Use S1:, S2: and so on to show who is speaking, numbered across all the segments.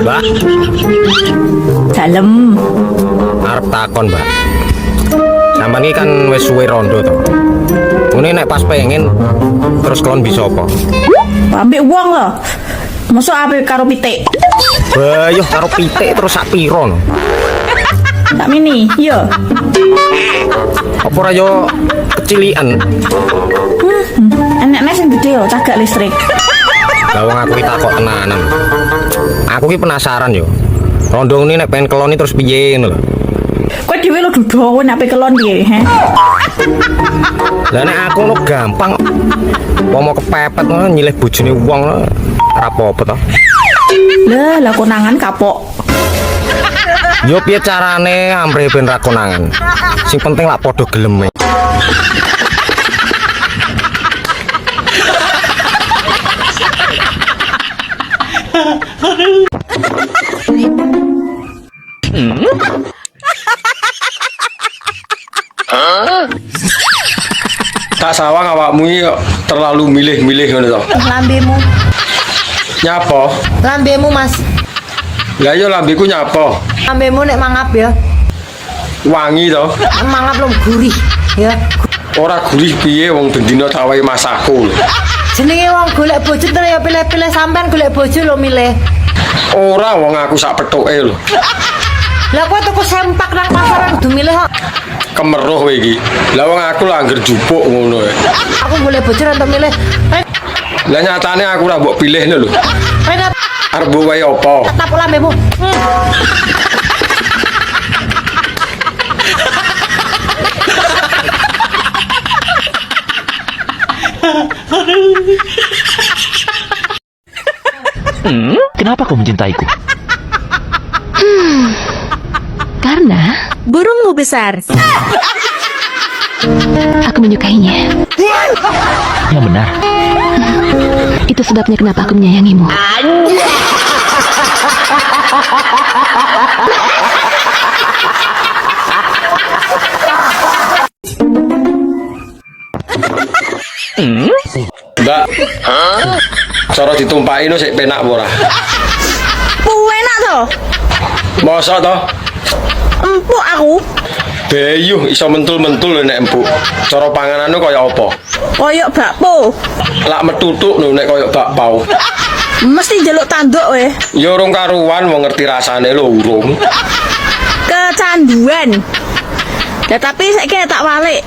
S1: Mbak,
S2: Dalem.
S1: arep takon, Mbak. Sampeyan iki kan wis suwe rondo to. Ngene nek pas pengen terus kelon bisa apa?
S2: Ambek wong lho. Mosok ape karo pitik.
S1: Bayuh karo pitik terus sak piro no?
S2: Tak mini, yo.
S1: Apa ora yo kecilian?
S2: Enek sing gede yo, cagak listrik.
S1: Lah wong aku iki takok tenanan. Aku ki penasaran yo. Rondo ini nek pengen keloni terus piye ngono lho.
S2: Kowe dhewe lho dudowo ape kelon piye, he?
S1: Lah nek aku lo gampang. Pomo kepepet ngono nyilih bojone wong ora apa-apa to.
S2: Lah konangan kapok.
S1: Yo piye carane ambre ben ra konangan. Sing penting lak padha gelem.
S3: Tak sawang awakmu iki terlalu milih-milih ngono to.
S4: Lambemu,
S3: Nyapa?
S4: lambemu Mas.
S3: Lah yo lambeku nyapa?
S4: Lambemu nek mangap ya.
S3: Wangi to.
S4: Mangap lho gurih ya.
S3: Ora gurih piye wong bendina tak wae masakku lho.
S4: Jenenge wong golek bojo terus ya pilih-pilih sampean golek bojo lho milih.
S3: Ora wong aku sak pethuke lho.
S4: Lah kowe tuku sempak nang pasar kudu milih kok.
S3: Kemeruh kowe iki. Lah wong aku lho angger jupuk ngono ae.
S4: Aku golek bojo untuk milih.
S3: Lah nyatane aku ora mbok pilih lho.
S4: Rene
S3: Arep mbok wae apa?
S4: tap lambemu.
S5: Kenapa kau mencintaiku?
S6: Karena
S7: Burungmu besar.
S6: aku menyukainya.
S5: Yang benar.
S6: Itu sebabnya kenapa aku menyayangimu.
S3: Mbak. Cara ditumpaki no sik penak apa ora?
S2: Enak to.
S3: Mosok to?
S2: Empuk aku.
S3: Bayuh iso mentul-mentul lho nek empuk. Cara panganane kaya apa?
S2: Koyok bakpo.
S3: Lak metutuk lho nek kaya bakpao.
S2: Mesti njaluk tanduk we.
S3: Ya urung karuan wong ngerti rasane lho urung.
S2: Kecanduan. Lah tapi saiki tak walik.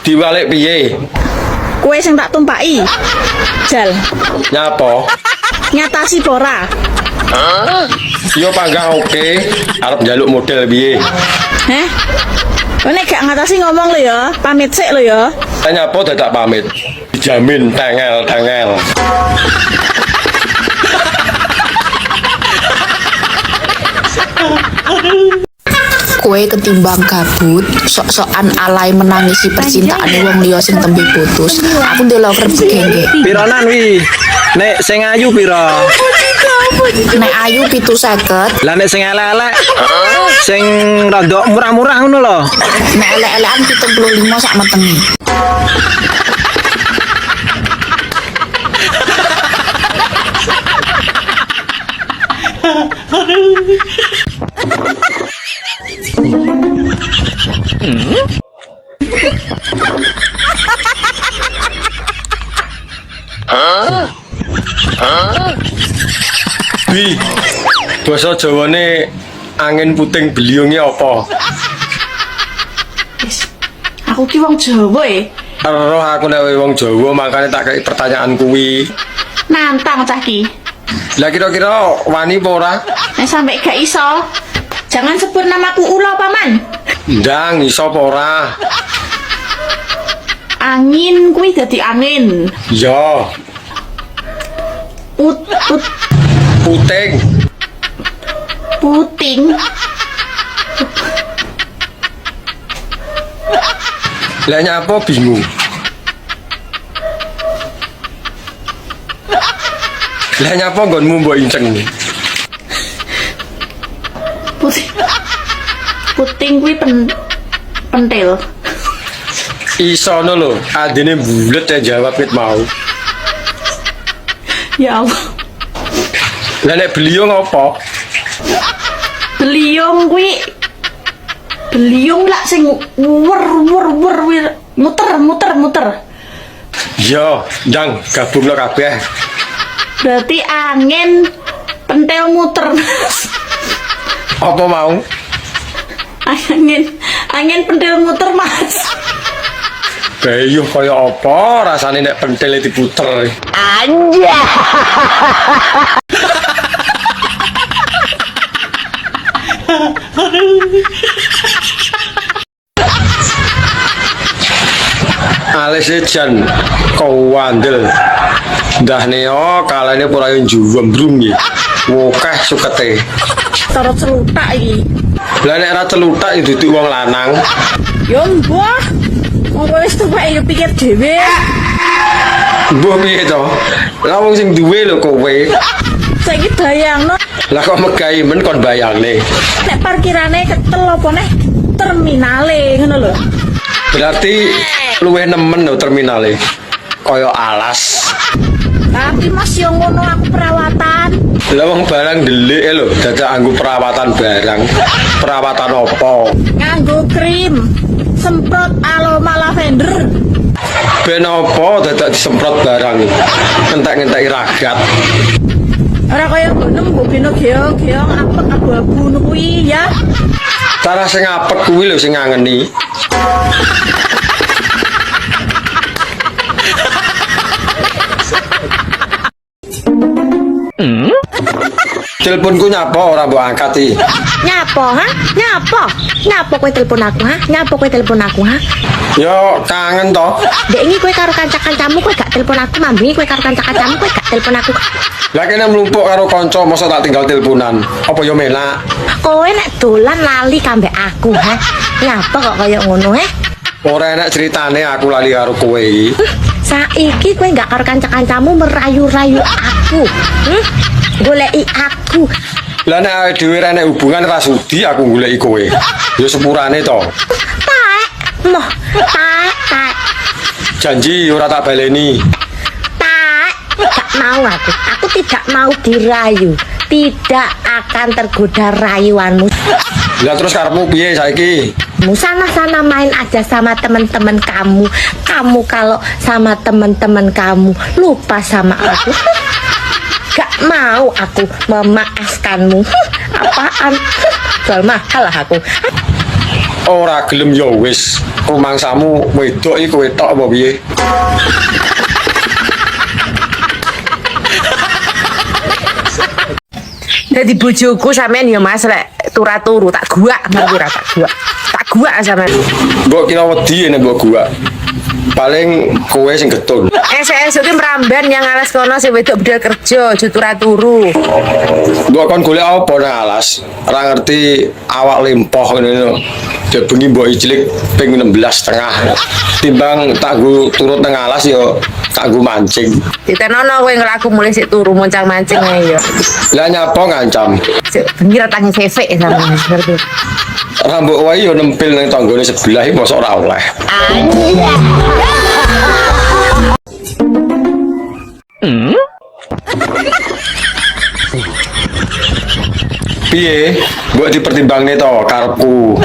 S3: Diwalik piye?
S2: Kowe sing tak tumpaki. Jal,
S3: Nyapa?
S2: nyatasi pora.
S3: Yo panggah oke, arep njaluk model piye?
S2: Heh. Kowe nek gak ngatasi ngomong lho ya, pamit sik lho ya.
S3: Nyapa dadak pamit. Dijamin tengel-tengel.
S8: Kue ketimbang gabut, sok-sokan alay menangisi percintaan wong liya sing tembe putus. Aku ndelok kerep gengge.
S1: Pironan wi? Nek sing ayu piro?
S8: Nek ayu 750,
S1: Lah nek sing elek-elek sing rada murah-murah ngono lho.
S8: nek elek-elekan 75 sak metenge.
S3: Bi, basa Jawane angin puting beliunge apa?
S2: Aku ki wong Jawa
S3: Roh aku nek wong Jawa makane tak kei pertanyaan kuwi.
S2: nantang cah ki.
S3: Lah kira-kira wani apa ora?
S2: Nek sampe gak iso, jangan sebut namaku Ula paman.
S3: Ndang iso apa ora?
S2: Angin kuwi dadi angin.
S3: Ya, puting.
S2: Puting.
S3: Lah nyapa bingung. Lah nyapa nggonmu mbok inceng.
S2: Puting. Puting kuwi pentil.
S3: Iso no lho, adine bulet ya jawab ket mau.
S2: Ya Allah.
S3: Lah nek beliau ngopo?
S2: Beliung kuwi beliung lah sing muter.
S3: Yo, ndang gabungno kabeh.
S2: Berarti angin pentil muter.
S3: Apa mau?
S2: Angin pentil muter, Mas.
S3: Bayuh kaya apa rasane nek pentile diputer. Alise jan kawandel. Ndah neo kalane pura yo njumbrung iki. Wokeh sukete.
S2: Cara celutak iki.
S3: Lah nek ora celutak itu dudu wong lanang.
S2: Yo mbah. Wong wis tuwek yo pikir dhewe.
S3: Mbah piye to? Lah wong sing duwe lho kowe.
S2: Saiki bayangno
S3: Lah kok megahi men kon bayangne.
S2: nek parkirane ketel apa neh terminale ngono lho.
S3: Berarti luwih nemen lho terminale. Kaya alas.
S2: Tapi Mas yo ngono aku perawatan.
S3: Lah wong barang delik lho, dadak anggo perawatan barang. Perawatan apa?
S2: Nganggo krim semprot aroma lavender.
S3: Ben apa dadak disemprot barang. Entek-entek ragat.
S2: Ora kaya ngono mbok bino geong-geong apek abu-abu ngono kuwi ya.
S3: Cara sing apek kuwi lho sing ngangeni. Teleponku nyapa ora mbok angkat iki.
S4: Nyapa, ha? Nyapa kowe telepon aku, ha? Nyapa kowe telepon aku, ha?
S3: Yo kangen to.
S4: Dek ini kowe karo kanca-kancamu kowe gak telepon aku, mambi kowe karo kanca-kancamu kowe gak telepon aku.
S3: Lah kene mlumpuk karo kanca masa tak tinggal teleponan. Apa yo melak?
S4: Kowe nek dolan lali kambek aku, ha? Nyapa kok kaya ngono, ha?
S3: Ora enak ceritane aku lali karo kowe iki.
S4: Saiki kowe gak karo kanca-kancamu merayu-rayu aku. Goleki aku.
S3: Lah nek awake dhewe ra enek hubungan ra sudi aku goleki kowe. Yo sepurane to.
S4: Tak. Moh, tak.
S3: Janji ora tak baleni.
S4: Tak. Gak mau aku. Aku tidak mau dirayu. Tidak akan tergoda rayuanmu.
S3: Lah terus karepmu piye saiki?
S4: Sana-sana main aja sama teman-teman kamu. Kamu kalau sama teman-teman kamu lupa sama aku. Gak mau aku memaafkanmu. Apaan? Jual mahal lah aku.
S3: Ora gelem ya wis. Rumangsamu wedok iki kowe tok apa piye?
S7: Jadi bojoku sampean ya Mas lek turu tak guak ngerti ra tak guak. Tak guak sampean.
S3: Mbok kira wedi nek mbok gua. Paling kowe sing getun.
S7: Esuk-esuk ki meramban yang alas kono sing wedok bedal kerja aja turu.
S3: Mbok kon golek apa nang alas? Ora ngerti awak lempoh ngene lho. Dek bengi mbok cilik ping 16,5. Timbang tak nggo turut nang alas ya tak nggo mancing.
S7: Ditenono kowe ngelaku mulai sik turu moncang mancing ae ya.
S3: Lah nyapa ngancam?
S7: Sik bengi ra tangi sesek sampean ngerti.
S3: Rambut wae yo nempel nang tanggane sebelah iki mosok ora oleh. Piye? Mbok dipertimbangne to karepku.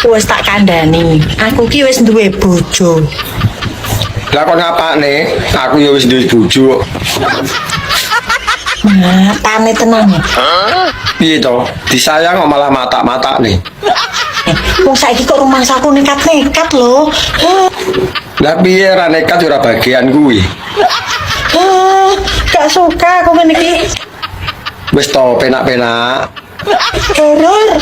S4: Wes tak kandhani. Aku ki wis duwe bojo.
S3: Lah kon ngapane? Aku ya wis duwe bojo.
S4: Matane tenang.
S3: Piye to? Disayang kok malah matak-matak nih.
S4: Wong saiki kok rumangsaku nekat-nekat lho.
S3: Lah piye ra nekat ora bagian kuwi.
S4: Gak suka aku ngene iki.
S3: Wis to penak-penak.
S4: Horor.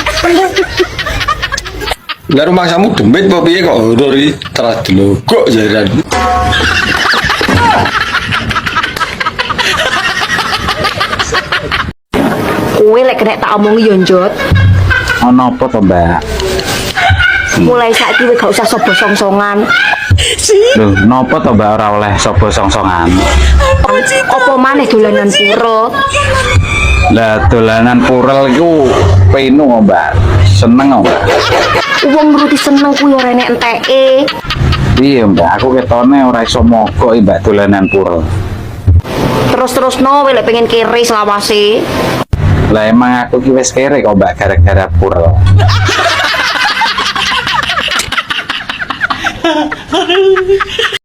S3: Lah rumangsamu demit apa piye kok horor iki? Terus delogok jaran.
S4: Kowe lek kena tak omongi yo njot.
S5: Ono apa to, Mbak?
S4: Mulai saiki kowe gak usah sobo-songsongan.
S5: Lho, napa to Mbak ora oleh sapa song-songan?
S4: Apa maneh dolanan pura?
S5: Lah dolanan purel iku penu, Mbak. seneng kok Mbak.
S4: Wong nuruti seneng kuwi ora enek enteke.
S5: Iya Mbak, aku ketone ora iso mogok Mbak dolanan pura.
S4: Terus no lek pengen kere selawase.
S5: Lah emang aku ki wis kere kok Mbak gara-gara pura.